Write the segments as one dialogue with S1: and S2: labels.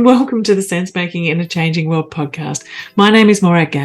S1: and welcome to the Sense Making in a Changing World podcast. My name is Morag.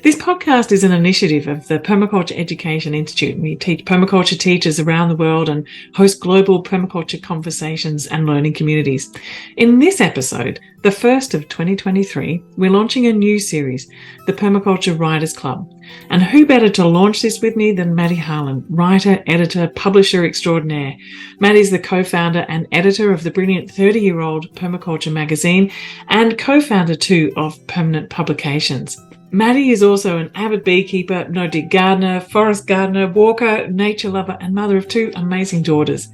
S1: This podcast is an initiative of the Permaculture Education Institute. We teach permaculture teachers around the world and host global permaculture conversations and learning communities. In this episode, the first of 2023, we're launching a new series, the Permaculture Writers Club. And who better to launch this with me than Maddy Harland, writer, editor, publisher extraordinaire. Maddy's the co-founder and editor of the brilliant 30-year-old Permaculture Magazine and co-founder too of Permanent Publications. Maddy is also an avid beekeeper, no-dig gardener, forest gardener, walker, nature lover, and mother of two amazing daughters.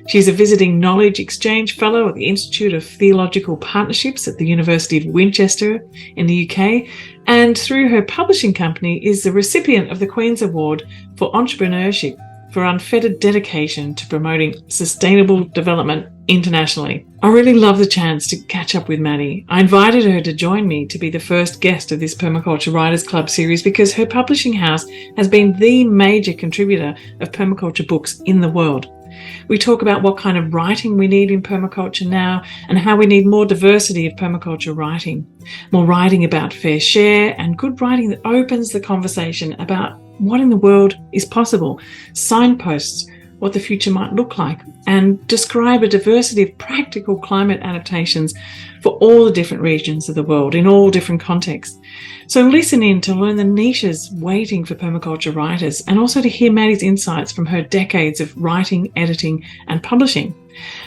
S1: She's a visiting knowledge exchange fellow at the Institute of Theological Partnerships at the University of Winchester in the UK, and through her publishing company is the recipient of the Queen's Award for Entrepreneurship for unfettered dedication to promoting sustainable development internationally. I really love the chance to catch up with Maddy. I invited her to join me to be the first guest of this Permaculture Writers Club series because her publishing house has been the major contributor of permaculture books in the world. We talk about what kind of writing we need in permaculture now and how we need more diversity of permaculture writing, more writing about fair share and good writing that opens the conversation about what in the world is possible, signposts what the future might look like, and describe a diversity of practical climate adaptations for all the different regions of the world in all different contexts. So listen in to learn the niches waiting for permaculture writers and also to hear Maddy's insights from her decades of writing, editing, and publishing.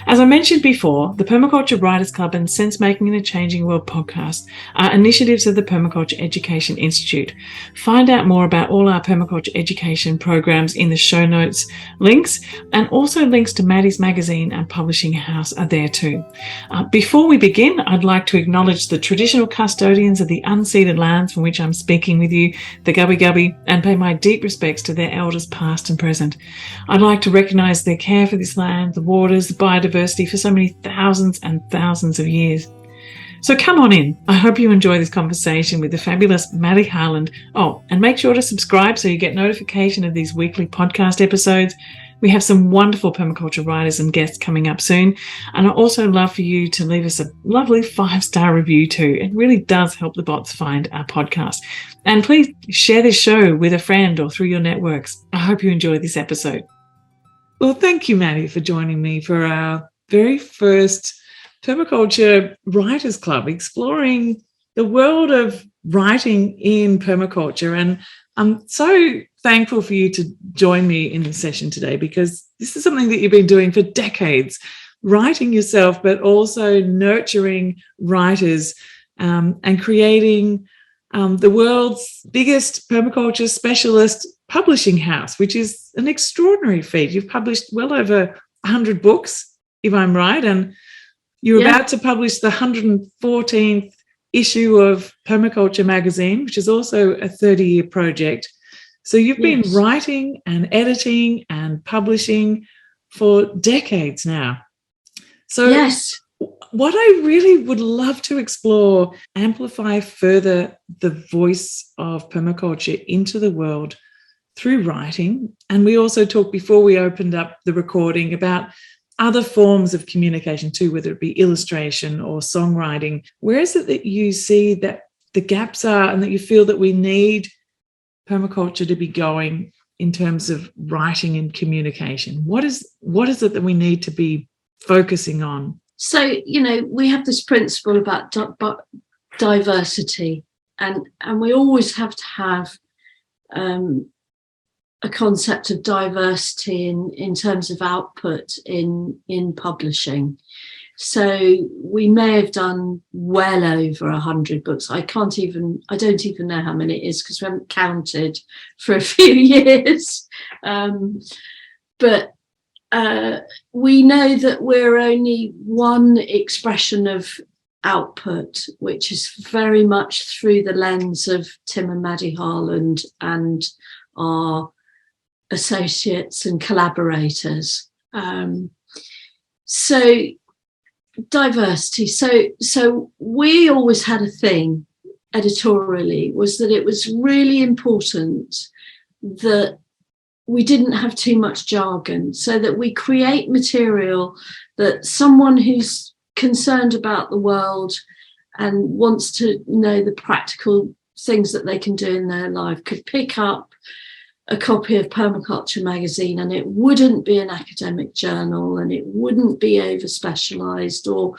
S1: As I mentioned before, the Permaculture Writers Club and Sense Making in a Changing World podcast are initiatives of the Permaculture Education Institute. Find out more about all our permaculture education programs in the show notes links, and also links to Maddy's magazine and publishing house are there too. Before we begin, I'd like to acknowledge the traditional custodians of the unceded lands from which I'm speaking with you, the Gubbi Gubbi, and pay my deep respects to their elders past and present. I'd like to recognise their care for this land, the waters, the biodiversity for so many thousands and thousands of years. So come on in. I hope you enjoy this conversation with the fabulous Maddy Harland. Oh, and make sure to subscribe so you get notification of these weekly podcast episodes. We have some wonderful permaculture writers and guests coming up soon. And I'd also love for you to leave us a lovely 5-star review too. It really does help the bots find our podcast. And please share this show with a friend or through your networks. I hope you enjoy this episode. Well, thank you, Maddy, for joining me for our very first Permaculture Writers Club, exploring the world of writing in permaculture. And I'm so thankful for you to join me in this session today because this is something that you've been doing for decades, writing yourself, but also nurturing writers and creating the world's biggest permaculture specialist publishing house, which is an extraordinary feat. You've published well over 100 books, if I'm right, and you're about to publish the 114th issue of Permaculture Magazine, which is also a 30-year project. So you've been writing and editing and publishing for decades now. So what I really would love to explore, amplify further the voice of permaculture into the world through writing. And we also talked before we opened up the recording about other forms of communication too, whether it be illustration or songwriting. Where is it that you see that the gaps are and that you feel that we need permaculture to be going in terms of writing and communication? What is it that we need to be focusing on?
S2: So, we have this principle about diversity, and we always have to have a concept of diversity in terms of output in publishing. So we may have done well over 100 books. I don't even know how many it is because we haven't counted for a few years. But we know that we're only one expression of output, which is very much through the lens of Tim and Maddy Harland and our associates and collaborators. So diversity. So we always had a thing editorially, was that it was really important that we didn't have too much jargon, so that we create material that someone who's concerned about the world and wants to know the practical things that they can do in their life could pick up a copy of Permaculture Magazine, and it wouldn't be an academic journal, and it wouldn't be over specialized or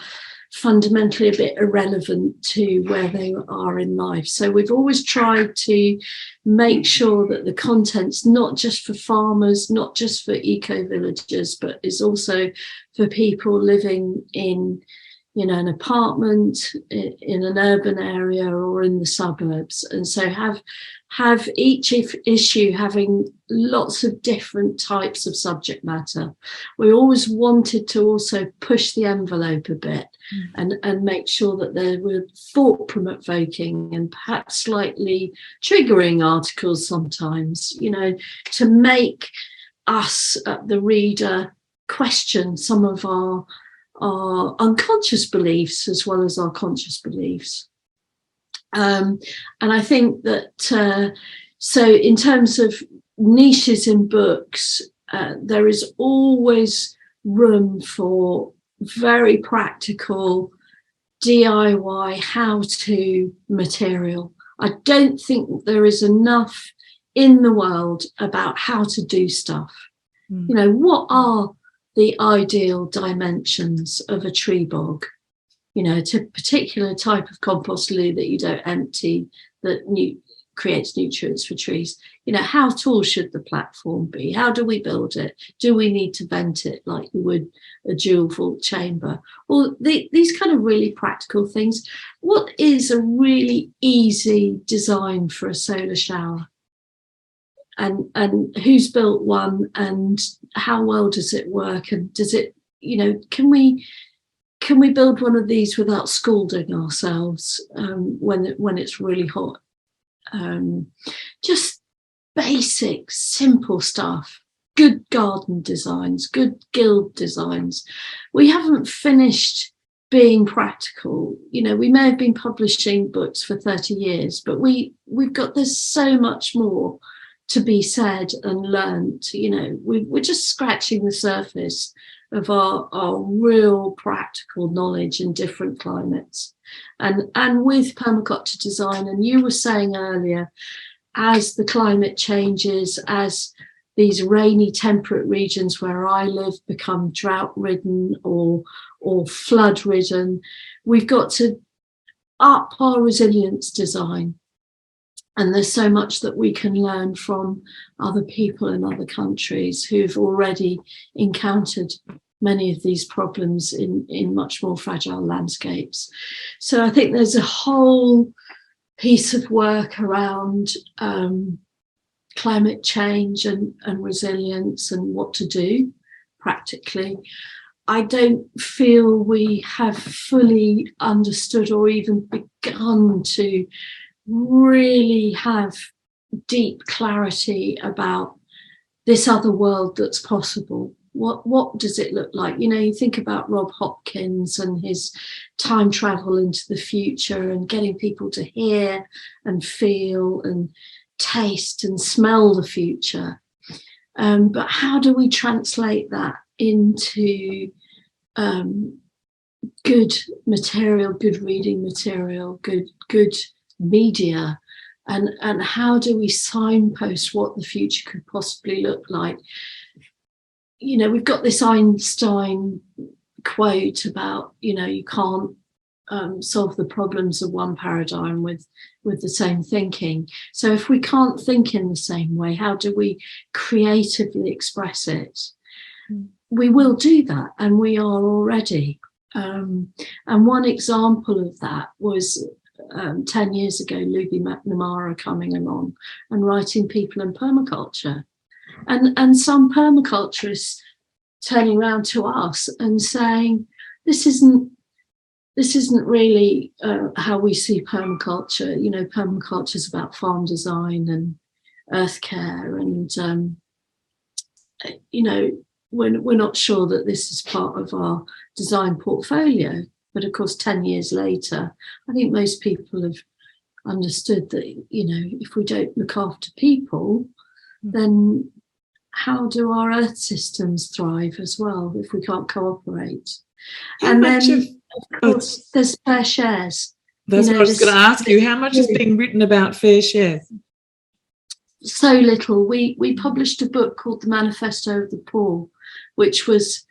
S2: fundamentally a bit irrelevant to where they are in life. So we've always tried to make sure that the content's not just for farmers, not just for eco-villagers, but is also for people living in, you know, an apartment, in an urban area or in the suburbs. And so have each issue having lots of different types of subject matter. We always wanted to also push the envelope a bit and make sure that there were thought-provoking and perhaps slightly triggering articles sometimes, you know, to make us, the reader, question some of our unconscious beliefs as well as our conscious beliefs. And I think that, so in terms of niches in books, there is always room for very practical DIY how-to material. I don't think there is enough in the world about how to do stuff. You know, what are the ideal dimensions of a tree bog? You know, to a particular type of compost loo that you don't empty, that creates nutrients for trees. You know, how tall should the platform be? How do we build it? Do we need to vent it like you would a dual vault chamber? Or these kind of really practical things. What is a really easy design for a solar shower? And who's built one, and how well does it work? And does it, you know, can we build one of these without scalding ourselves when it's really hot? Just basic, simple stuff. Good garden designs, good guild designs. We haven't finished being practical. You know, we may have been publishing books for 30 years, but there's so much more to be said and learnt. You know, we're just scratching the surface of our real practical knowledge in different climates. And with permaculture design, and you were saying earlier, as the climate changes, as these rainy temperate regions where I live become drought-ridden or flood-ridden, we've got to up our resilience design. And there's so much that we can learn from other people in other countries who've already encountered many of these problems in much more fragile landscapes. So I think there's a whole piece of work around climate change and resilience and what to do practically. I don't feel we have fully understood or even begun to really have deep clarity about this other world that's possible. What does it look like? You know, you think about Rob Hopkins and his time travel into the future and getting people to hear and feel and taste and smell the future. But how do we translate that into good material, good reading material, good media? And how do we signpost what the future could possibly look like? You know, we've got this Einstein quote about, you know, you can't solve the problems of one paradigm with the same thinking. So if we can't think in the same way, how do we creatively express it? We will do that, and we are already. And one example of that was 10 years ago, Luby McNamara coming along and writing People in Permaculture. And some permaculturists turning around to us and saying, this isn't really how we see permaculture. You know, permaculture is about farm design and earth care, and you know, we're not sure that this is part of our design portfolio. But of course, 10 years later, I think most people have understood that, you know, if we don't look after people, then how do our earth systems thrive as well if we can't cooperate?
S1: How much
S2: Of course, there's fair shares.
S1: That's what I was going to ask you. How much is being written about fair shares?
S2: So little. We published a book called The Manifesto of the Poor, which was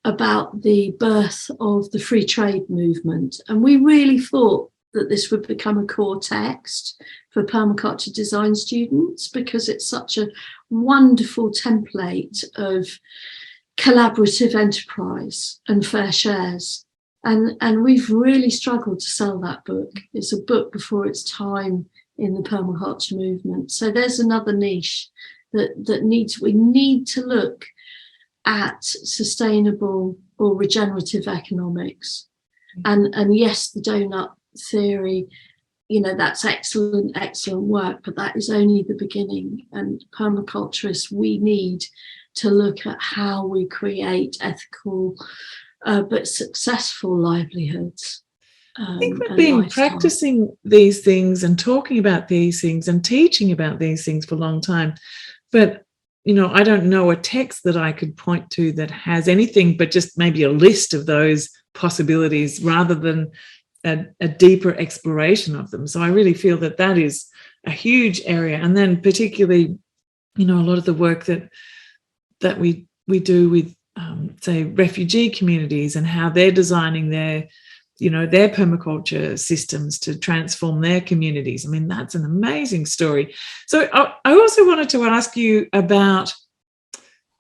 S2: about the birth of the free trade movement. And we really thought that this would become a core text for permaculture design students, because it's such a wonderful template of collaborative enterprise and fair shares. And we've really struggled to sell that book. It's a book before its time in the permaculture movement. So there's another niche that we need to look at sustainable or regenerative economics. And yes, the donut theory, that's excellent work, but that is only the beginning. And permaculturists, we need to look at how we create ethical but successful livelinhoods.
S1: I think we've been practicing these things and talking about these things and teaching about these things for a long time. But, I don't know a text that I could point to that has anything but just maybe a list of those possibilities rather than a deeper exploration of them. So I really feel that is a huge area. And then particularly, a lot of the work that we do with, say, refugee communities and how they're designing their permaculture systems to transform their communities. I mean, that's an amazing story. So I also wanted to ask you about,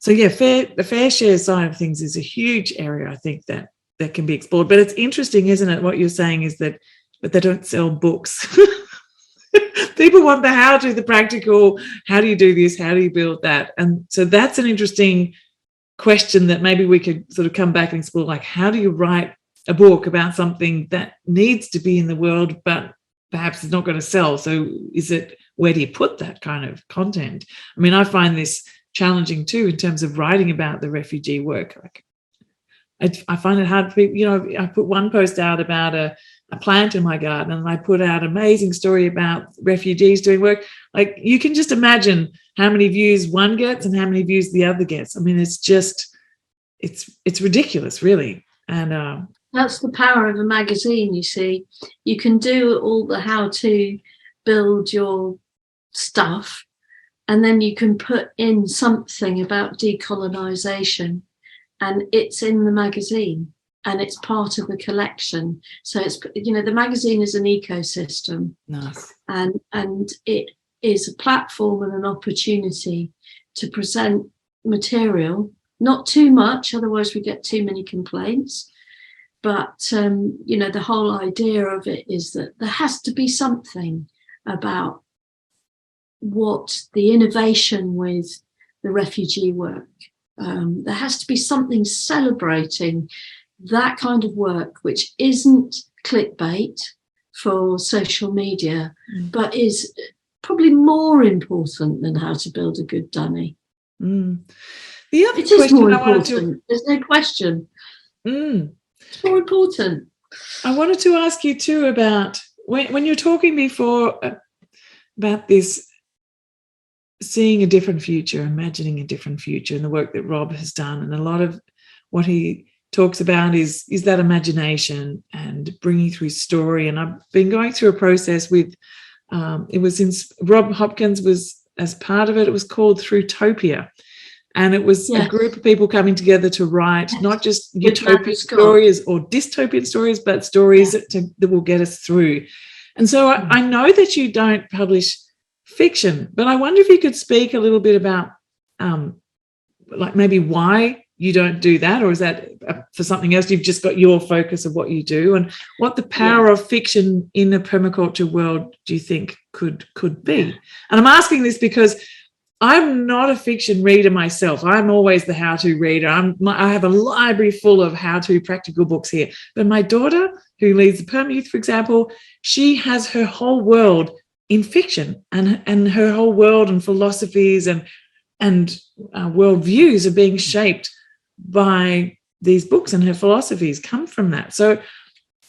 S1: the fair share side of things is a huge area, I think, that can be explored. But it's interesting, isn't it? What you're saying is that, but they don't sell books. People want the how-to, the practical, how do you do this? How do you build that? And so that's an interesting question that maybe we could sort of come back and explore, like, how do you write a book about something that needs to be in the world, but perhaps it's not going to sell? So where do you put that kind of content? I mean, I find this challenging too, in terms of writing about the refugee work. Like, I find it hard for people, I put one post out about a plant in my garden, and I put out an amazing story about refugees doing work. Like, you can just imagine how many views one gets and how many views the other gets. I mean, it's ridiculous, really. And
S2: that's the power of a magazine, you see. You can do all the how to build your stuff, and then you can put in something about decolonization, and it's in the magazine and it's part of the collection. So it's, the magazine is an ecosystem.
S1: Nice.
S2: And it is a platform and an opportunity to present material, not too much, otherwise we get too many complaints. But, the whole idea of it is that there has to be something about what the innovation with the refugee work. There has to be something celebrating that kind of work, which isn't clickbait for social media, but is probably more important than how to build a good dunny.
S1: The other
S2: it is more important. There's no question. It's more important.
S1: I wanted to ask you too about when you're talking before about this, seeing a different future, imagining a different future, and the work that Rob has done. And a lot of what he talks about is that imagination and bringing through story. And I've been going through a process with, Rob Hopkins was as part of it. It was called Through-topia. And it was a group of people coming together to write not just utopian stories or dystopian stories, but stories that will get us through. And so I know that you don't publish fiction, but I wonder if you could speak a little bit about like maybe why you don't do that, or is that for something else? You've just got your focus of what you do, and what the power of fiction in the permaculture world do you think could be? And I'm asking this because I'm not a fiction reader myself. I'm always the how-to reader. I have a library full of how-to practical books here. But my daughter, who leads the Perma Youth, for example, she has her whole world in fiction, and her whole world and philosophies and worldviews are being shaped by these books, and her philosophies come from that. So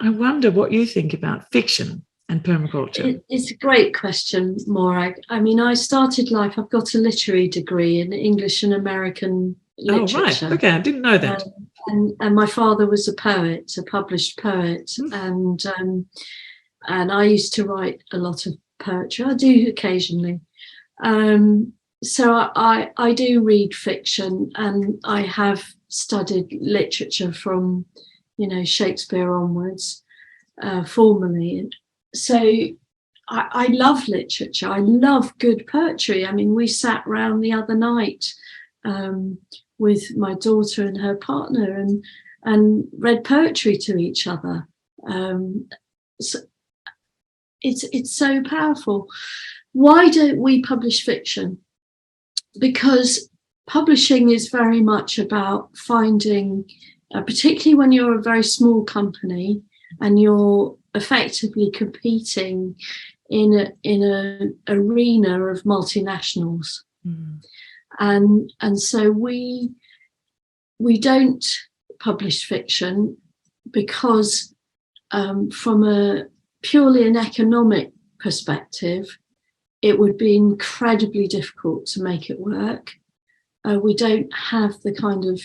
S1: I wonder what you think about fiction and permaculture.
S2: It's a great question, Morag. I mean, I started life, I've got a literary degree in English and American literature.
S1: Oh, right. Okay, I didn't know that.
S2: And my father was a poet, a published poet, and I used to write a lot of poetry. I do occasionally. So I do read fiction, and I have studied literature from, Shakespeare onwards, formally. So I love literature. I love good poetry. I mean, we sat round the other night with my daughter and her partner and read poetry to each other. So it's so powerful. Why don't we publish fiction? Because publishing is very much about finding, particularly when you're a very small company and you're effectively competing in an arena of multinationals. And so we don't publish fiction because from a purely an economic perspective, it would be incredibly difficult to make it work. We don't have the kind of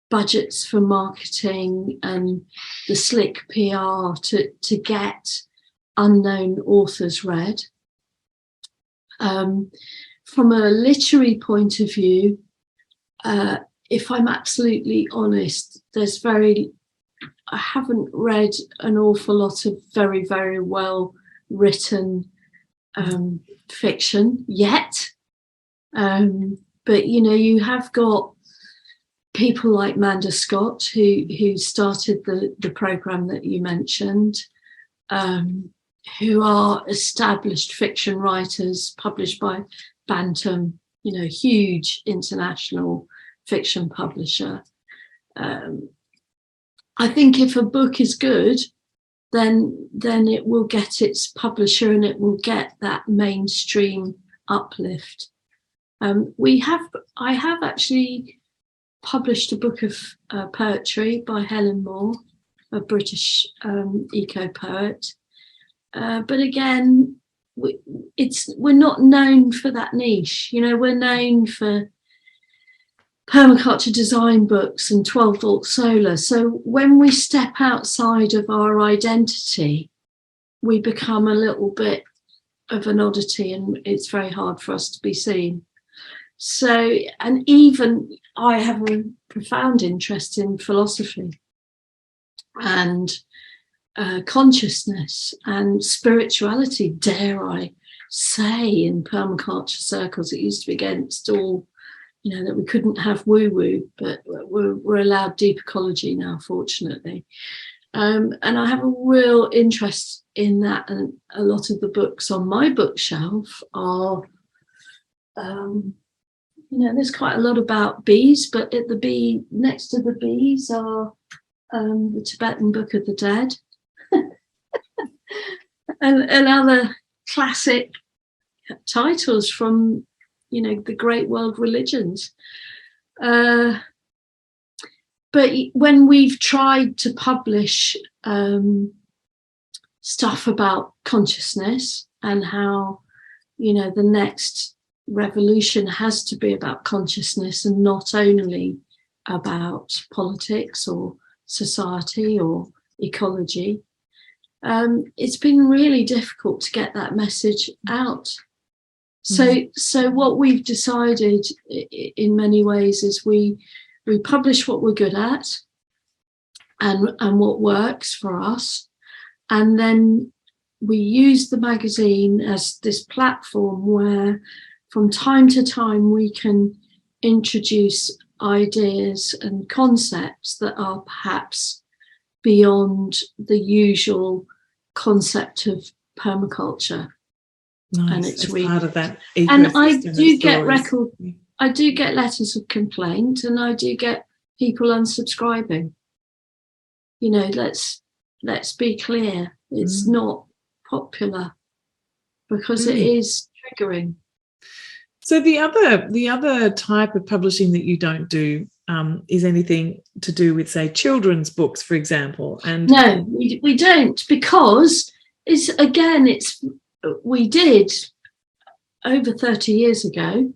S2: budgets for marketing and the slick PR to get unknown authors read. From a literary point of view, if I'm absolutely honest, I haven't read an awful lot of very, very well written fiction yet. But, you have got people like Manda Scott, who started the programme that you mentioned, who are established fiction writers published by Bantam, huge international fiction publisher. I think if a book is good, then it will get its publisher and it will get that mainstream uplift. I have actually published a book of poetry by Helen Moore, a British eco poet. But again, we're not known for that niche. We're known for permaculture design books and 12-volt solar. So when we step outside of our identity, we become a little bit of an oddity, and it's very hard for us to be seen. So, and even I have a profound interest in philosophy and consciousness and spirituality, dare I say, in permaculture circles. It used to be against all, that we couldn't have woo-woo, but we're allowed deep ecology now, fortunately. And I have a real interest in that, and a lot of the books on my bookshelf are, there's quite a lot about bees, but next to the bees are the Tibetan Book of the Dead and other classic titles from, the great world religions. But when we've tried to publish stuff about consciousness and how, the next revolution has to be about consciousness and not only about politics or society or ecology, it's been really difficult to get that message out. So what we've decided in many ways is we publish what we're good at and what works for us, and then we use the magazine as this platform where from time to time we can introduce ideas and concepts that are perhaps beyond the usual concept of permaculture.
S1: Nice.
S2: And it's really
S1: part of that.
S2: And I do get letters of complaint, and I do get people unsubscribing. Let's be clear, it's not popular because it is triggering.
S1: So the other type of publishing that you don't do is anything to do with, say, children's books, for example. And
S2: no, we don't, because we did over 30 years ago,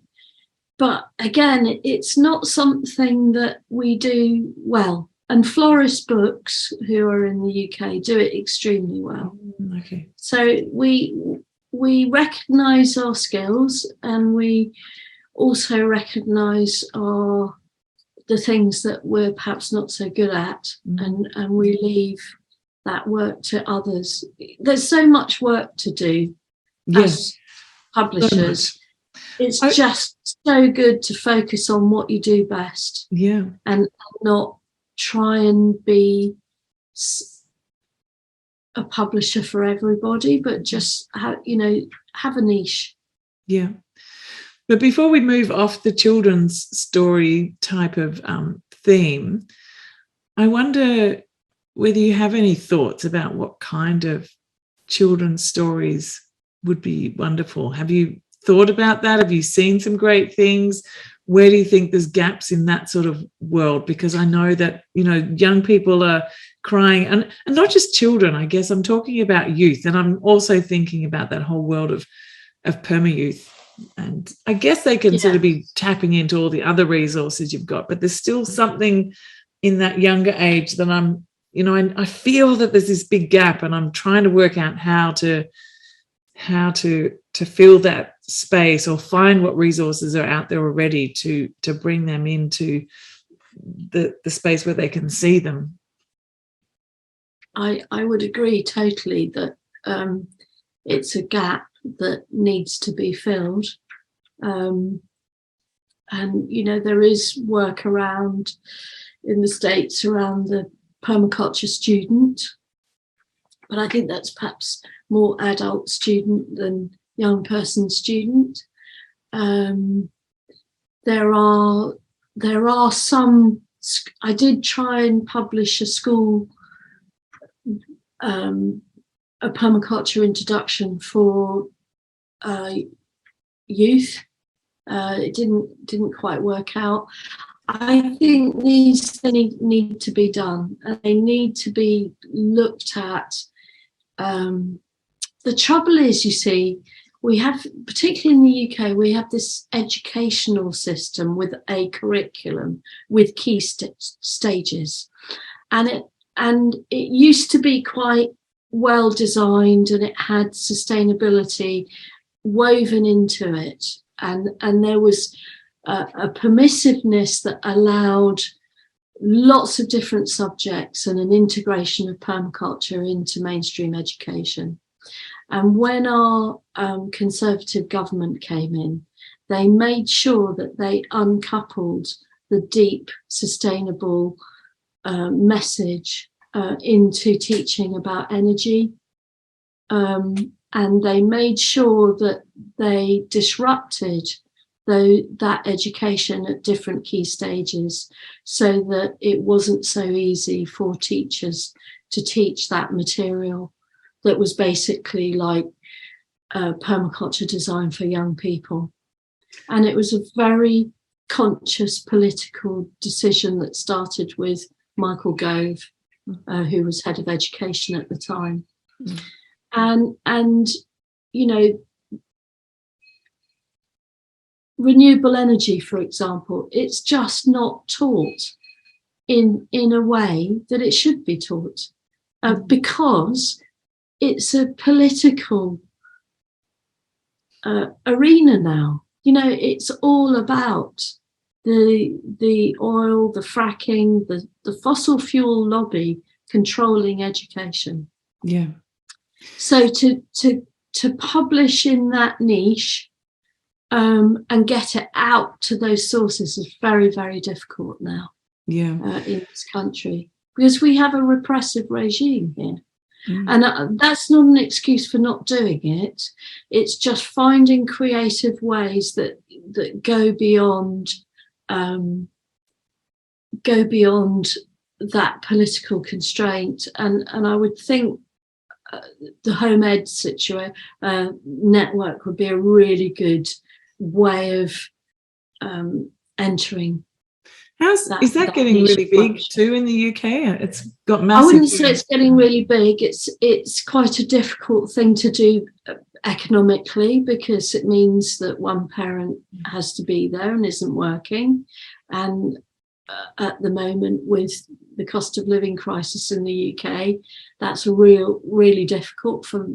S2: but again, it's not something that we do well. And Florist Books, who are in the UK, do it extremely well.
S1: Okay.
S2: So we recognise our skills, and we also recognise the things that we're perhaps not so good at, and we leave that work to others. There's so much work to do as publishers. It's just so good to focus on what you do best, and not try and be a publisher for everybody, but just have a niche.
S1: Yeah. But before we move off the children's story type of theme, I wonder whether you have any thoughts about what kind of children's stories would be wonderful. Have you thought about that? Have you seen some great things? Where do you think there's gaps in that sort of world? Because I know that, young people are crying, and not just children, I guess I'm talking about youth. And I'm also thinking about that whole world of perma youth. And I guess they can sort of be tapping into all the other resources you've got, but there's still something in that younger age that I feel that there's this big gap, and I'm trying to work out how to fill that space, or find what resources are out there already to bring them into the space where they can see them.
S2: I would agree totally that it's a gap that needs to be filled. And there is work around in the States around the permaculture student, but I think that's perhaps more adult student than young person student. There are some. I did try and publish a school, a permaculture introduction for youth. It didn't quite work out. I think these things need to be done, and they need to be looked at. The trouble is, you see, we have, particularly in the UK, we have this educational system with a curriculum with key stages, and it used to be quite well designed, and it had sustainability woven into it, and there was a permissiveness that allowed lots of different subjects and an integration of permaculture into mainstream education. And when our Conservative government came in, they made sure that they uncoupled the deep, sustainable message into teaching about energy. And they made sure that they disrupted that education at different key stages, so that it wasn't so easy for teachers to teach that material that was basically like permaculture design for young people. And it was a very conscious political decision that started with Michael Gove, who was head of education at the time. And renewable energy, for example, it's just not taught in a way that it should be taught, because it's a political arena now. It's all about the oil, the fracking, the fossil fuel lobby controlling education.
S1: Yeah.
S2: So to publish in that niche and get it out to those sources is very, very difficult now.
S1: Yeah.
S2: In this country, because we have a repressive regime here. And that's not an excuse for not doing it. It's just finding creative ways that go beyond that political constraint. And I would think the home ed network would be a really good way of entering.
S1: Is that getting really big too in the UK? It's got massive.
S2: I wouldn't say it's getting really big. It's quite a difficult thing to do economically, because it means that one parent has to be there and isn't working. And at the moment, with the cost of living crisis in the UK. That's really difficult for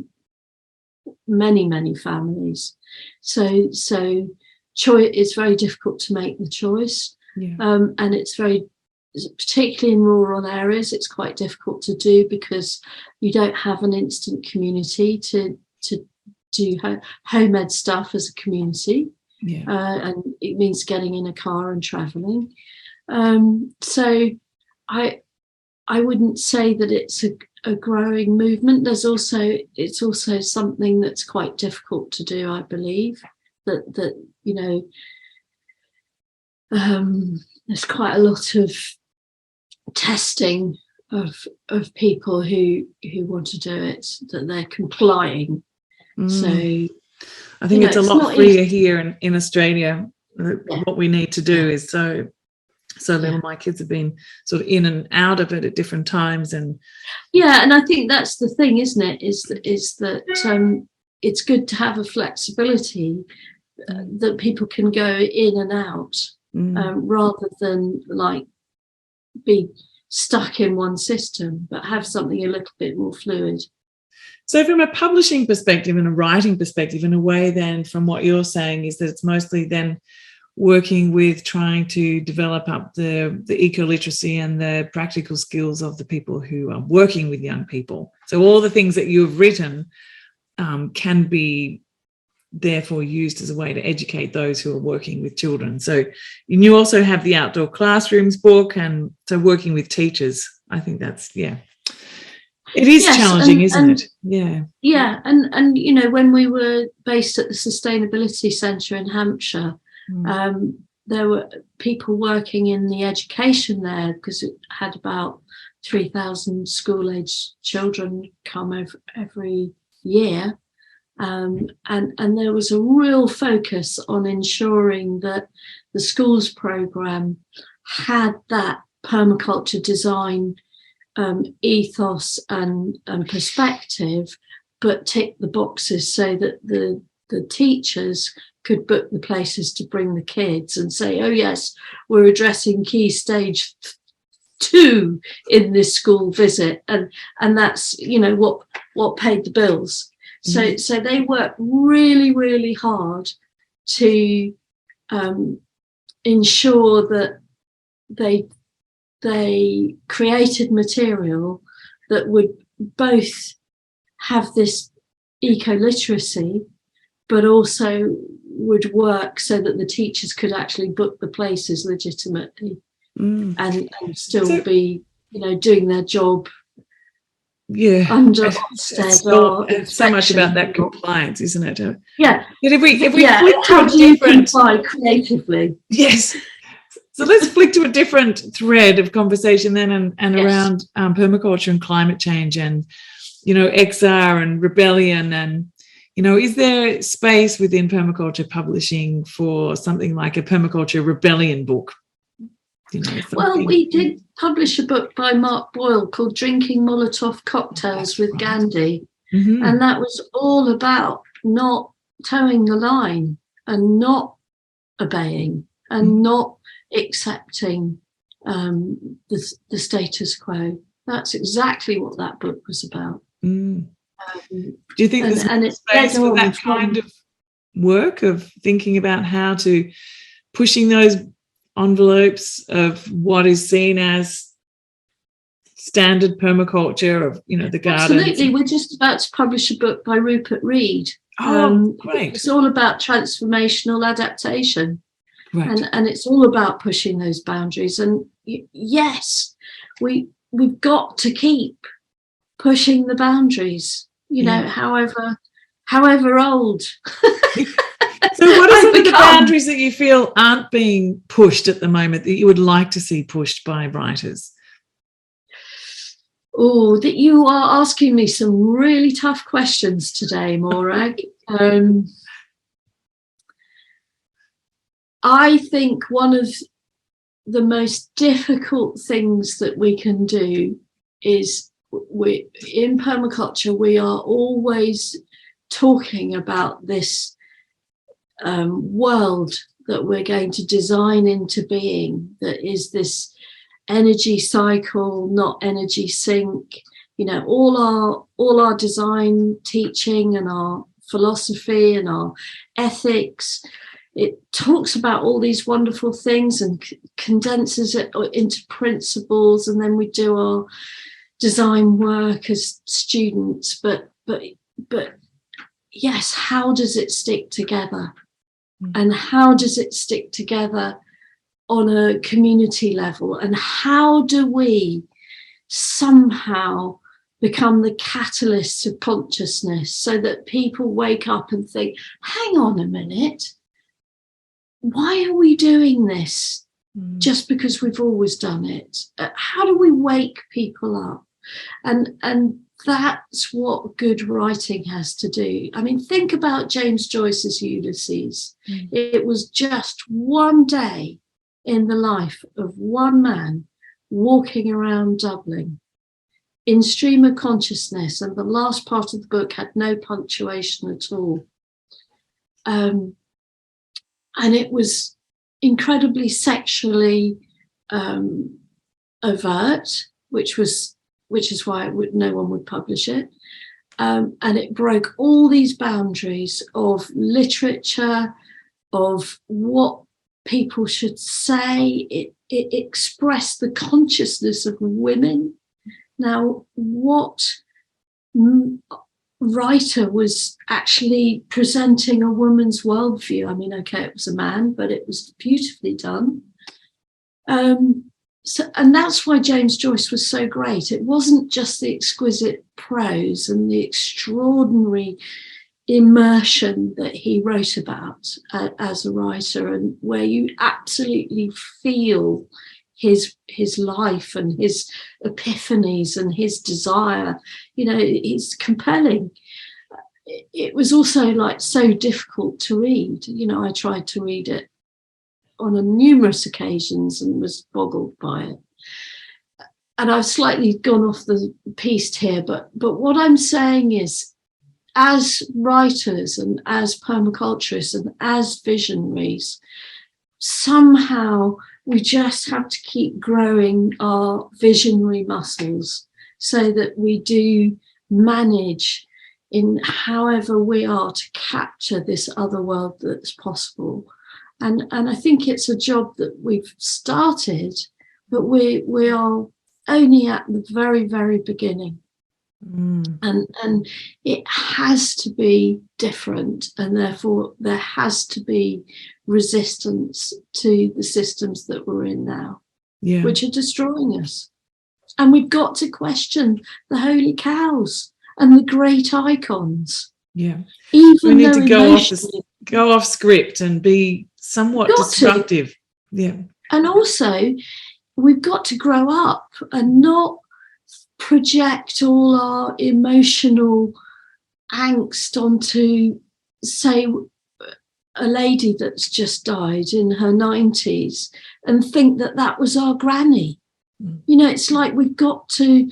S2: many families. So it's very difficult to make the choice.
S1: Yeah.
S2: And it's particularly in rural areas, it's quite difficult to do because you don't have an instant community to do home ed stuff as a community.
S1: Yeah.
S2: And it means getting in a car and traveling. So I wouldn't say that it's a growing movement. It's also something that's quite difficult to do, I believe, that you know, there's quite a lot of testing of people who want to do it, that they're complying. So
S1: I think it's a lot freer here in Australia. What we need to do is so little. My kids have been sort of in and out of it at different times, and
S2: and I think that's the thing, isn't it? Is that it's good to have a flexibility that people can go in and out, rather than like be stuck in one system, but have something a little bit more fluid.
S1: So from a publishing perspective and a writing perspective, in a way, then, from what you're saying, is that it's mostly then working with trying to develop up the eco-literacy and the practical skills of the people who are working with young people. So all the things that you've written can be therefore used as a way to educate those who are working with children. So you also have the outdoor classrooms book, and so working with teachers. I think that's, it is challenging, isn't it?
S2: Yeah. And you know, when we were based at the Sustainability Centre in Hampshire, there were people working in the education there, because it had about 3,000 school-aged children come every year. And there was a real focus on ensuring that the schools programme had that permaculture design ethos and perspective, but tick the boxes so that the teachers could book the places to bring the kids and say, oh yes, we're addressing key stage 2 in this school visit, and that's, you know, what paid the bills. So they work really hard to ensure that they created material that would both have this eco-literacy, but also would work so that the teachers could actually book the places legitimately and still be, you know, doing their job. Under
S1: it's so much about that compliance, isn't it?
S2: But
S1: if we flick to
S2: how
S1: a
S2: do you
S1: different
S2: comply creatively?
S1: Yes. So let's flick to a different thread of conversation then, and around permaculture and climate change, and, you know, XR and rebellion, and, you know, is there space within permaculture publishing for something like a permaculture rebellion book? You know,
S2: well, we did publish a book by Mark Boyle called Drinking Molotov Cocktails with Gandhi. And that was all about not towing the line and not obeying and not accepting the status quo. That's exactly what that book was about.
S1: Do you think there's space for that kind of work, of thinking about how to pushing those envelopes of what is seen as standard permaculture, of, you know, the gardens?
S2: Absolutely. We're just about to publish a book by Rupert Reed.
S1: Great.
S2: It's all about transformational adaptation.
S1: Right.
S2: And it's all about pushing those boundaries. And yes, we've got to keep pushing the boundaries, you know, however old.
S1: So what are some of the boundaries that you feel aren't being pushed at the moment that you would like to see pushed by writers?
S2: Oh, that you are asking me some really tough questions today, Morag. I think one of the most difficult things that we can do is, in permaculture, we are always talking about this world that we're going to design into being, that is this energy cycle, not energy sink. You know, all our design teaching and our philosophy and our ethics, it talks about all these wonderful things and condenses it into principles, and then we do our design work as students. But yes, how does it stick together? And how does it stick together on a community level? And how do we somehow become the catalysts of consciousness so that people wake up and think, hang on a minute, why are we doing this just because we've always done it? How do we wake people up? And that's what good writing has to do. I mean, think about James Joyce's Ulysses. It was just one day in the life of one man walking around Dublin in stream of consciousness, and the last part of the book had no punctuation at all. And it was incredibly sexually overt, which is why no one would publish it. And it broke all these boundaries of literature, of what people should say. It expressed the consciousness of women. Now, what writer was actually presenting a woman's worldview? I mean, okay, it was a man, but it was beautifully done. And that's why James Joyce was so great. It wasn't just the exquisite prose and the extraordinary immersion that he wrote about as a writer, and where you absolutely feel his life and his epiphanies and his desire. You know, he's compelling. It was also like so difficult to read. You know, I tried to read it on numerous occasions and was boggled by it. And I've slightly gone off the piste here, but what I'm saying is, as writers and as permaculturists and as visionaries, somehow we just have to keep growing our visionary muscles so that we do manage, in however we are, to capture this other world that's possible. And I think it's a job that we've started, but we are only at the very, very beginning. And it has to be different, and therefore there has to be resistance to the systems that we're in now, which are destroying us. And we've got to question the holy cows and the great icons.
S1: Yeah,
S2: even
S1: we need to go off script and be somewhat disruptive. Yeah,
S2: and also we've got to grow up and not project all our emotional angst onto, say, a lady that's just died in her 90s and think that was our granny. You know, it's like we've got to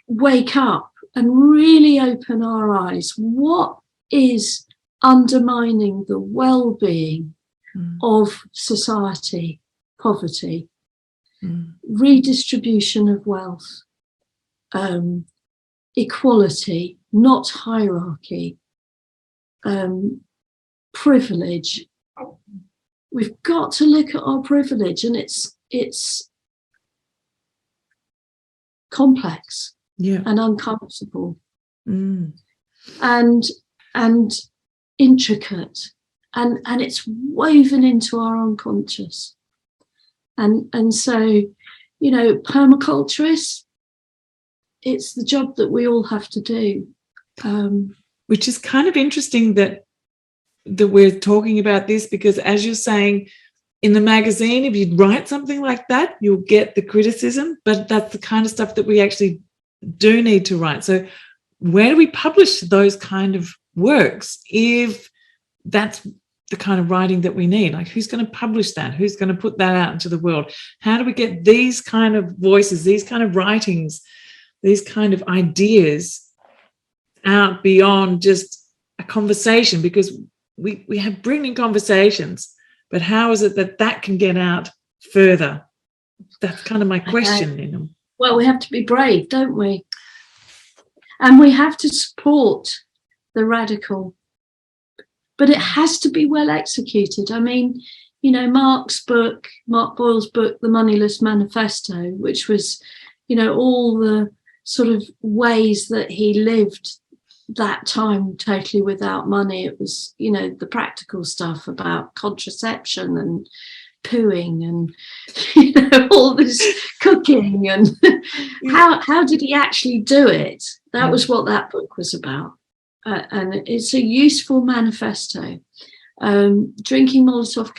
S2: wake up and really open our eyes. What is undermining the well-being of society? Poverty, redistribution of wealth, equality, not hierarchy, privilege. We've got to look at our privilege, and it's complex and uncomfortable and intricate, and it's woven into our unconscious. And so, you know, permaculturists, it's the job that we all have to do.
S1: Which is kind of interesting that we're talking about this, because as you're saying, in the magazine, if you write something like that, you'll get the criticism, but that's the kind of stuff that we actually do need to write. So where do we publish those kind of works if that's the kind of writing that we need? Like, who's going to publish that? Who's going to put that out into the world? How do we get these kind of voices, these kind of writings, these kind of ideas out beyond just a conversation? Because we have brilliant conversations, but how is it that can get out further? That's kind of my question, you know.
S2: Well, we have to be brave, don't we? And we have to support the radical, but it has to be well executed. I mean, you know, Mark Boyle's book, The Moneyless Manifesto, which was, you know, all the sort of ways that he lived that time totally without money. It was, you know, the practical stuff about contraception and pooing and, you know, all this cooking and how did he actually do it? That was what that book was about. And it's a useful manifesto. Drinking Molotov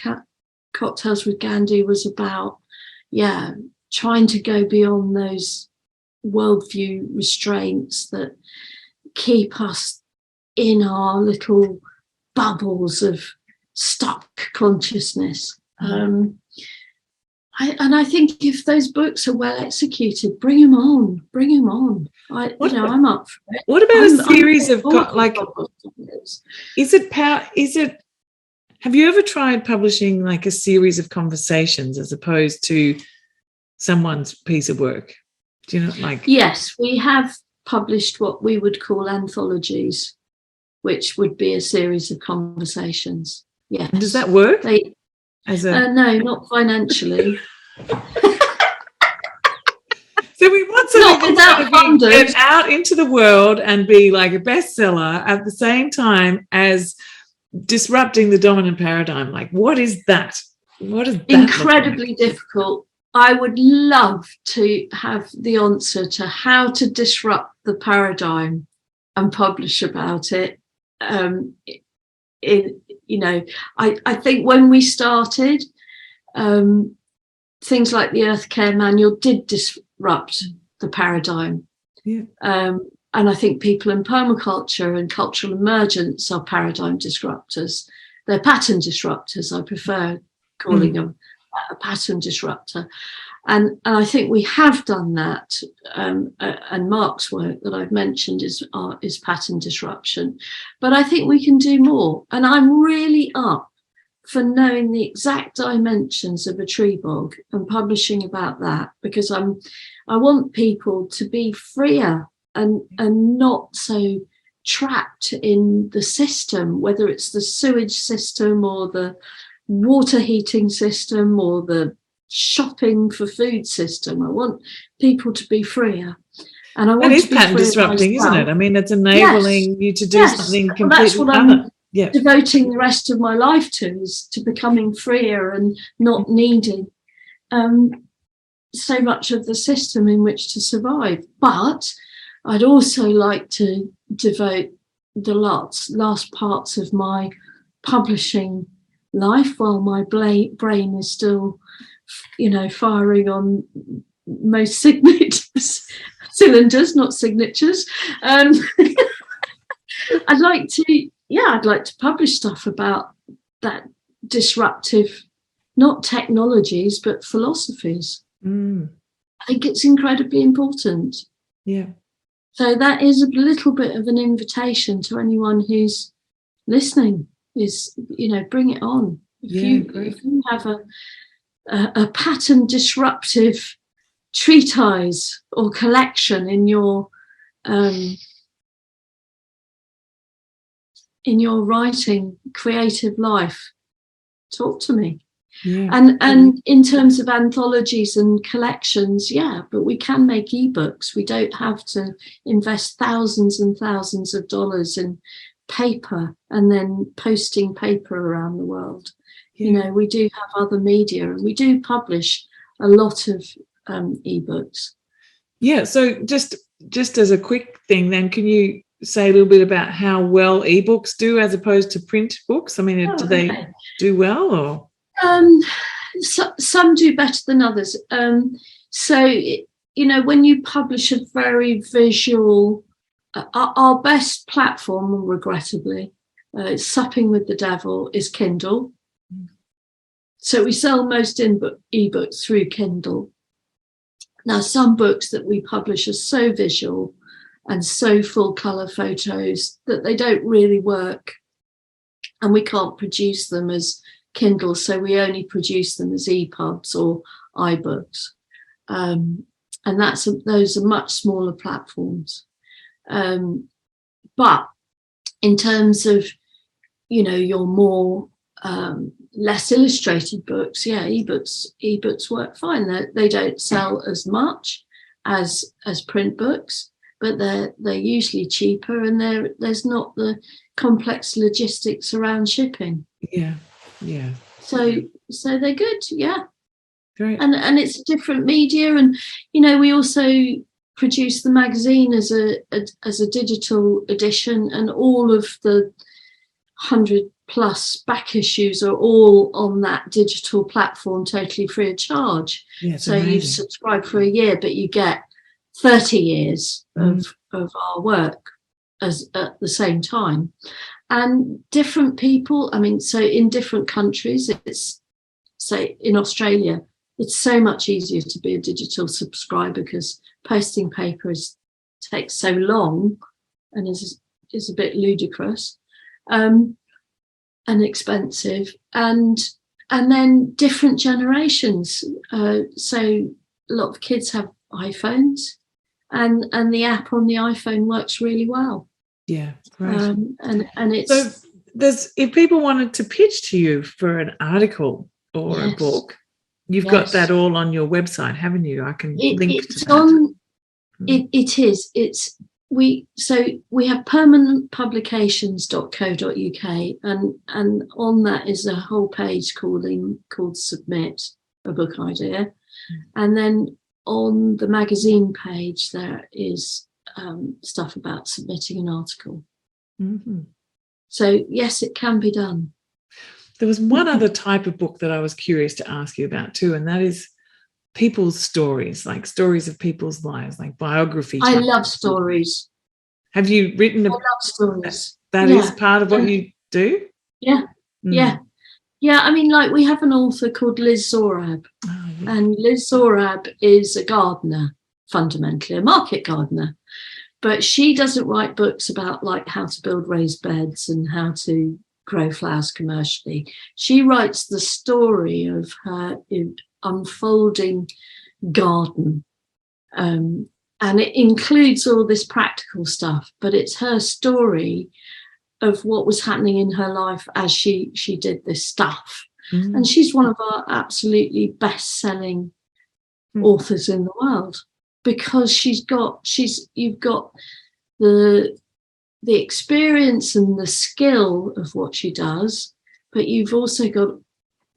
S2: cocktails with Gandhi was about, trying to go beyond those worldview restraints that keep us in our little bubbles of stuck consciousness. I think if those books are well executed, bring them on. I'm up for it.
S1: What about a series of have you ever tried publishing like a series of conversations as opposed to someone's piece of work? Do you know, like? Yes,
S2: we have published what we would call anthologies, which would be a series of conversations. Yes.
S1: And does that work?
S2: No, not financially.
S1: So we want something that's going to get out into the world and be like a bestseller at the same time as disrupting the dominant paradigm. Like, what is that? What is that?
S2: Incredibly difficult. I would love to have the answer to how to disrupt the paradigm and publish about it. I think when we started, things like the Earth Care Manual did disrupt the paradigm.
S1: Yeah.
S2: And I think people in permaculture and cultural emergence are paradigm disruptors. They're pattern disruptors. I prefer calling them a pattern disruptor. And I think we have done that. And Mark's work that I've mentioned is pattern disruption. But I think we can do more. And I'm really up for knowing the exact dimensions of a tree bog and publishing about that, because I want people to be freer and not so trapped in the system, whether it's the sewage system or the water heating system or the shopping for food system. I want people to be freer. And I want
S1: to be pattern disrupting, isn't it? I mean, it's enabling you to do something completely
S2: that's what
S1: other.
S2: I'm devoting the rest of my life to, is to becoming freer and not needing so much of the system in which to survive. But I'd also like to devote the last parts of my publishing life while my brain is still, firing on most cylinders, not signatures. I'd like to publish stuff about that disruptive, not technologies, but philosophies. I think it's incredibly important.
S1: Yeah.
S2: So that is a little bit of an invitation to anyone who's listening, is, bring it on. If you have a pattern disruptive treatise or collection in your writing creative life, talk to me. And in terms of anthologies and collections, but we can make ebooks. We don't have to invest thousands and thousands of dollars in paper and then posting paper around the world. We do have other media, and we do publish a lot of ebooks.
S1: So just as a quick thing then, can you say a little bit about how well ebooks do as opposed to print books? I mean, do they do well, or?
S2: Some do better than others. When you publish a very visual, our best platform, regrettably, Supping with the Devil, is Kindle. So we sell most ebooks through Kindle. Now, some books that we publish are so visual and so full colour photos that they don't really work, and we can't produce them as Kindle, so we only produce them as EPUBs or iBooks. and those are much smaller platforms. But in terms of, your more less illustrated books, ebooks work fine. They don't sell as much as print books, but they're usually cheaper, and there's not the complex logistics around shipping.
S1: Yeah.
S2: So they're good, yeah.
S1: Great.
S2: And it's a different media, and we also produce the magazine as a digital edition, and all of the 100+ back issues are all on that digital platform, totally free of charge.
S1: Yeah,
S2: so
S1: amazing.
S2: You subscribe for a year, but you get 30 years of our work as at the same time. And different people, so in different countries, it's, say in Australia, it's so much easier to be a digital subscriber because posting paper takes so long and is a bit ludicrous and expensive. And then different generations. So a lot of kids have iPhones, and the app on the iPhone works really well.
S1: Yeah, great.
S2: And it's
S1: so if people wanted to pitch to you for an article or a book, you've got that all on your website, haven't you? I can link to that.
S2: It is. We have permanentpublications.co.uk, and on that is a whole page called Submit a Book Idea, and then on the magazine page there is stuff about submitting an article. So yes, it can be done.
S1: There was one other type of book that I was curious to ask you about too, and that is people's stories, like stories of people's lives, like biography.
S2: I love stories.
S1: Have you written?
S2: I love stories.
S1: That is part of what you do?
S2: Yeah. Yeah. Like we have an author called Liz Zorab, and Liz Zorab is a gardener, fundamentally a market gardener, but she doesn't write books about like how to build raised beds and how to grow flowers commercially. She writes the story of her unfolding garden, and it includes all this practical stuff, but it's her story of what was happening in her life as she did this stuff. And she's one of our absolutely best-selling authors in the world, because you've got the experience and the skill of what she does, but you've also got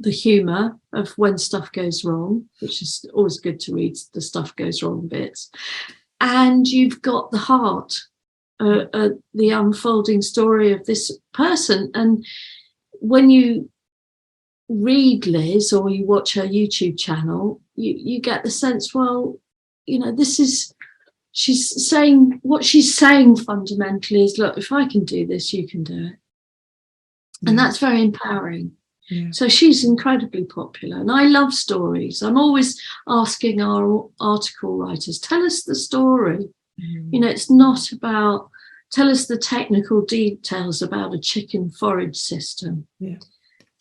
S2: the humour of when stuff goes wrong, which is always good to read the stuff goes wrong bits, and you've got the heart, the unfolding story of this person. And when you read Liz or you watch her YouTube channel, you get the sense, well, she's saying what she's saying fundamentally is, look, if I can do this, you can do it. And that's very empowering. Yeah. So she's incredibly popular, and I love stories. I'm always asking our article writers, tell us the story. It's not about tell us the technical details about a chicken forage system. Yeah.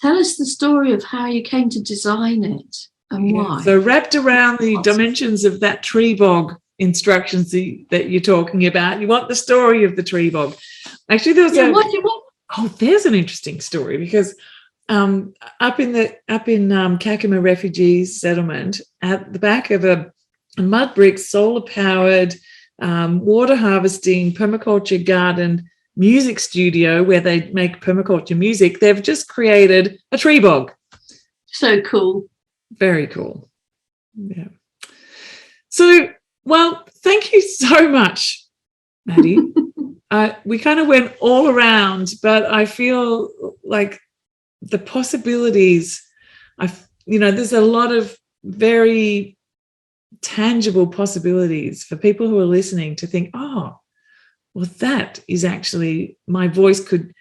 S2: Tell us the story of how you came to design it and why. So
S1: wrapped around the dimensions of that tree bog instructions that you're talking about, you want the story of the tree bog. Actually, there was there's an interesting story, because up in Kakuma Refugees Settlement, at the back of a mud brick solar-powered water harvesting permaculture garden music studio where they make permaculture music, they've just created a tree bog.
S2: So cool.
S1: Very cool. Yeah. So, well, thank you so much, Maddy. We kind of went all around, but I feel like the possibilities, there's a lot of very tangible possibilities for people who are listening to think, oh, well, that is actually my voice could,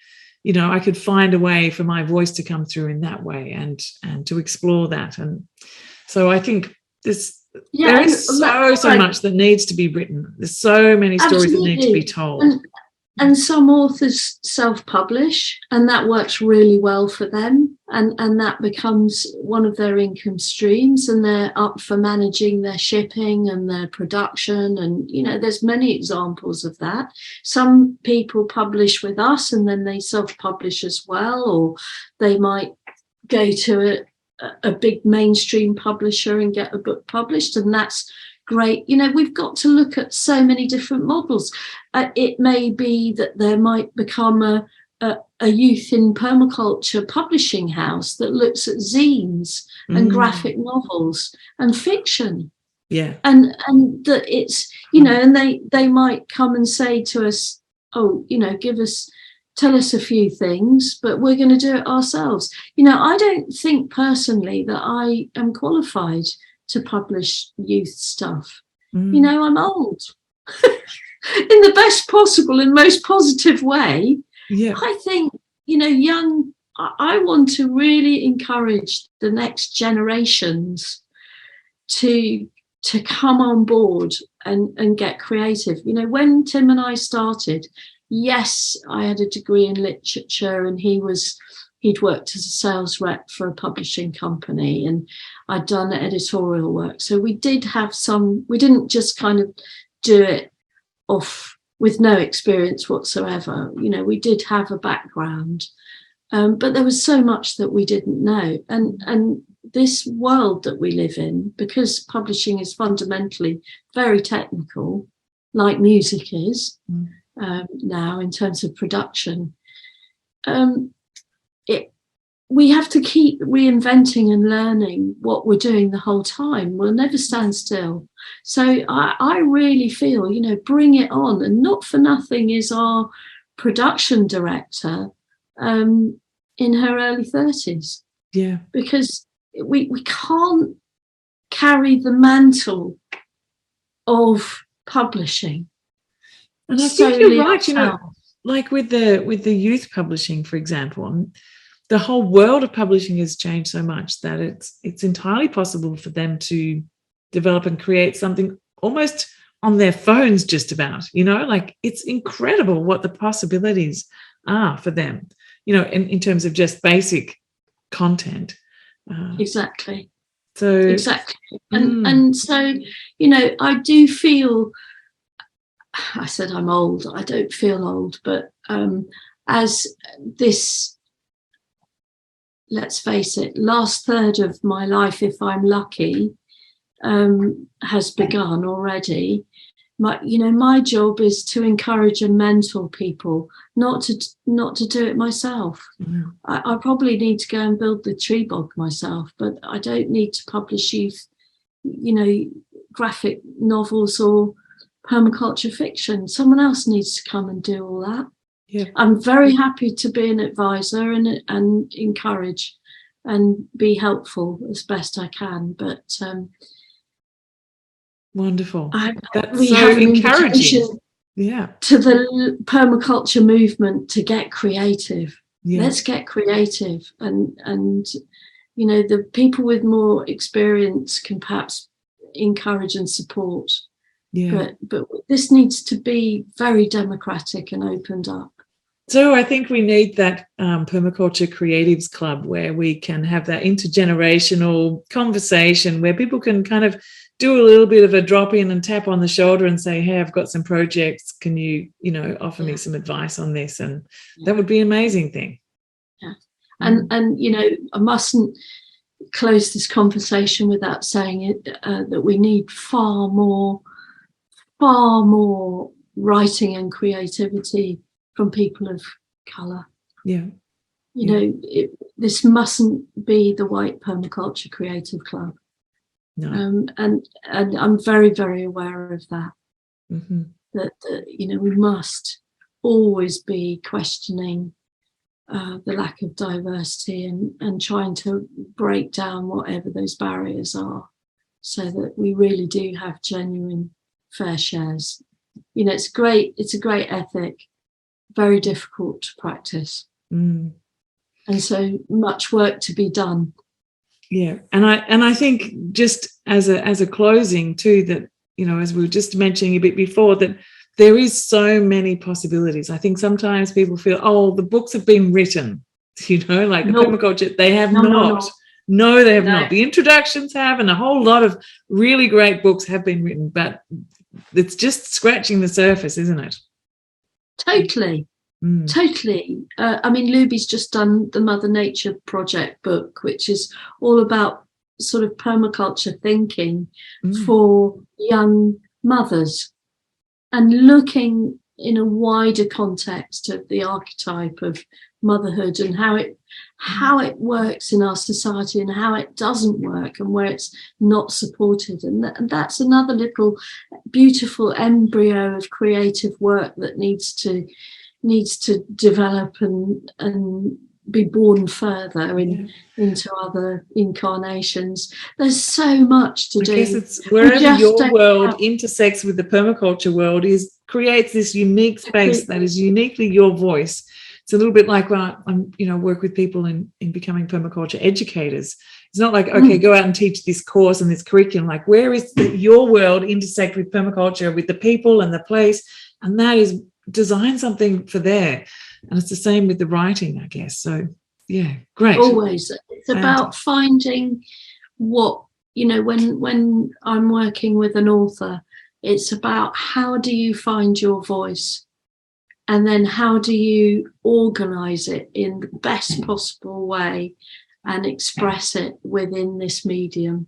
S1: I could find a way for my voice to come through in that way and to explore that. And so I think there is so much that needs to be written. There's so many stories that need to be told.
S2: And some authors self-publish, and that works really well for them. and that becomes one of their income streams, and they're up for managing their shipping and their production. And there's many examples of that. Some people publish with us and then they self-publish as well, or they might go to a big mainstream publisher and get a book published, and that's great. We've got to look at so many different models. It may be that there might become a youth in permaculture publishing house that looks at zines and graphic novels and fiction.
S1: Yeah.
S2: And that it's, and they might come and say to us, oh, tell us a few things, but we're going to do it ourselves. I don't think personally that I am qualified to publish youth stuff. I'm old in the best possible and most positive way.
S1: Yeah.
S2: I think, I want to really encourage the next generations to come on board and get creative. When Tim and I started, yes, I had a degree in literature, and he'd worked as a sales rep for a publishing company, and I'd done editorial work. So we did have we didn't just kind of do it off with no experience whatsoever. We did have a background, but there was so much that we didn't know. And this world that we live in, because publishing is fundamentally very technical, like music is now in terms of production, we have to keep reinventing and learning what we're doing the whole time. We'll never stand still. So I really feel, bring it on. And not for nothing is our production director in her early 30s.
S1: Yeah.
S2: Because we can't carry the mantle of publishing.
S1: And I think you're right, like with the youth publishing, for example, the whole world of publishing has changed so much that it's entirely possible for them to develop and create something almost on their phones, just about, like it's incredible what the possibilities are for them, in terms of just basic content.
S2: Exactly.
S1: So
S2: exactly. And so, I do feel, I said I'm old, I don't feel old, but as this, let's face it, last third of my life, if I'm lucky, has begun already. My job is to encourage and mentor people, not to do it myself. I probably need to go and build the tree bog myself, but I don't need to publish youth, graphic novels or permaculture fiction. Someone else needs to come and do all that.
S1: Yeah.
S2: I'm very happy to be an advisor and encourage and be helpful as best I can. But
S1: wonderful. That's
S2: we
S1: so
S2: have an
S1: encouraging. Yeah.
S2: To the permaculture movement to get creative. Yeah. Let's get creative, and the people with more experience can perhaps encourage and support. Yeah. But this needs to be very democratic and opened up.
S1: So I think we need that Permaculture Creatives Club where we can have that intergenerational conversation where people can kind of do a little bit of a drop in and tap on the shoulder and say, hey, I've got some projects. Can you, offer me some advice on this? And that would be an amazing thing.
S2: Yeah. And I mustn't close this conversation without saying it, that we need far more writing and creativity from people of colour. Yeah. This mustn't be the white permaculture creative club. No. And I'm very, very aware of that. Mm-hmm. That we must always be questioning the lack of diversity and trying to break down whatever those barriers are, so that we really do have genuine fair shares. It's great. It's a great ethic, very difficult to practice, and so much work to be done.
S1: Yeah, and I think just as a closing too, that as we were just mentioning a bit before, that there is so many possibilities. I think sometimes people feel, oh, the books have been written, Like the
S2: No.
S1: permaculture, they have
S2: No,
S1: not.
S2: no, no.
S1: No, they have
S2: No.
S1: not. The introductions have, and a whole lot of really great books have been written, but it's just scratching the surface, isn't it?
S2: Totally. Totally. I mean, Luby's just done the Mother Nature Project book, which is all about sort of permaculture thinking for young mothers and looking in a wider context of the archetype of motherhood and how it works in our society and how it doesn't work and where it's not supported. And that's another little beautiful embryo of creative work that needs to develop and be born further into other incarnations. There's so much to do.
S1: It's wherever your world intersects with the permaculture world creates this unique space that is uniquely your voice. It's a little bit like when I work with people in becoming permaculture educators. It's not like, okay, go out and teach this course and this curriculum. Like, where is your world intersect with permaculture, with the people and the place? And that is design something for there. And it's the same with the writing, I guess. So, yeah, great.
S2: Always. It's about finding what, when I'm working with an author, it's about how do you find your voice? And then how do you organise it in the best possible way and express it within this medium?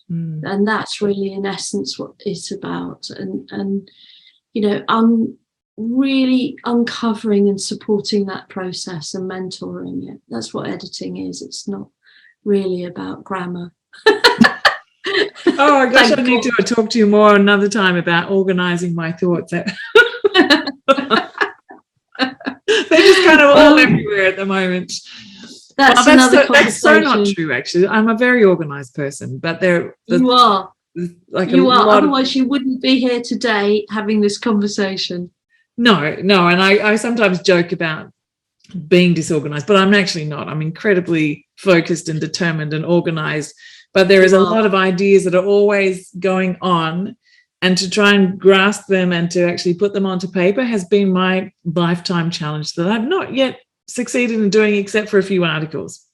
S2: And that's really, in essence, what it's about. And I'm really uncovering and supporting that process and mentoring it. That's what editing is. It's not really about grammar.
S1: Oh, I guess I need to talk to you more another time about organising my thoughts. They're just kind of all everywhere at the moment. That's so not true, actually. I'm a very organised person, but
S2: you are.
S1: You
S2: are. Otherwise, you wouldn't be here today having this conversation.
S1: No. And I sometimes joke about being disorganised, but I'm actually not. I'm incredibly focused and determined and organised. But there is a lot of ideas that are always going on, and to try and grasp them and to actually put them onto paper has been my lifetime challenge that I've not yet succeeded in doing, except for a few articles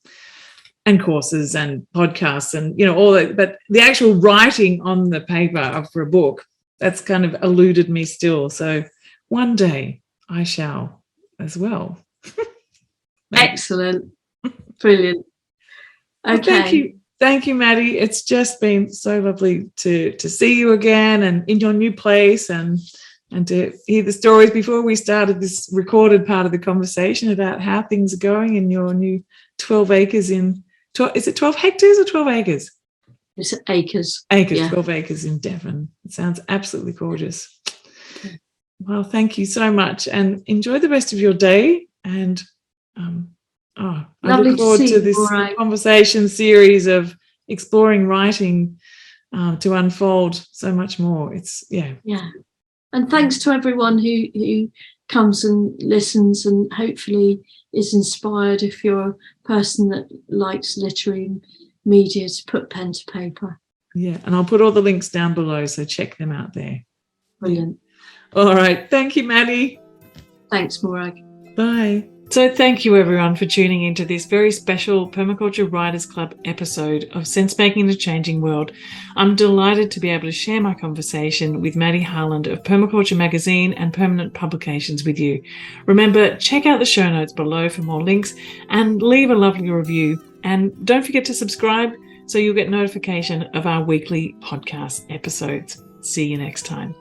S1: and courses and podcasts and, all that. But the actual writing on the paper for a book, that's kind of eluded me still. So one day I shall as well.
S2: Excellent. Brilliant. Okay.
S1: Well, Thank you, Maddy. It's just been so lovely to see you again and in your new place and to hear the stories before we started this recorded part of the conversation about how things are going in your new 12 acres is it 12 hectares or 12 acres?
S2: It's acres.
S1: Acres, yeah. 12 acres in Devon. It sounds absolutely gorgeous. Well, thank you so much and enjoy the rest of your day. And I look forward to this conversation series of exploring writing to unfold so much more. Yeah. And thanks to everyone who comes and listens and hopefully is inspired, if you're a person that likes literary media, to put pen to paper. Yeah, and I'll put all the links down below, so check them out there. Brilliant. All right. Thank you, Maddy. Thanks, Morag. Bye. So thank you everyone for tuning into this very special Permaculture Writers Club episode of Sense Making the Changing World. I'm delighted to be able to share my conversation with Maddy Harland of Permaculture Magazine and Permanent Publications with you. Remember, check out the show notes below for more links and leave a lovely review. And don't forget to subscribe so you'll get notification of our weekly podcast episodes. See you next time.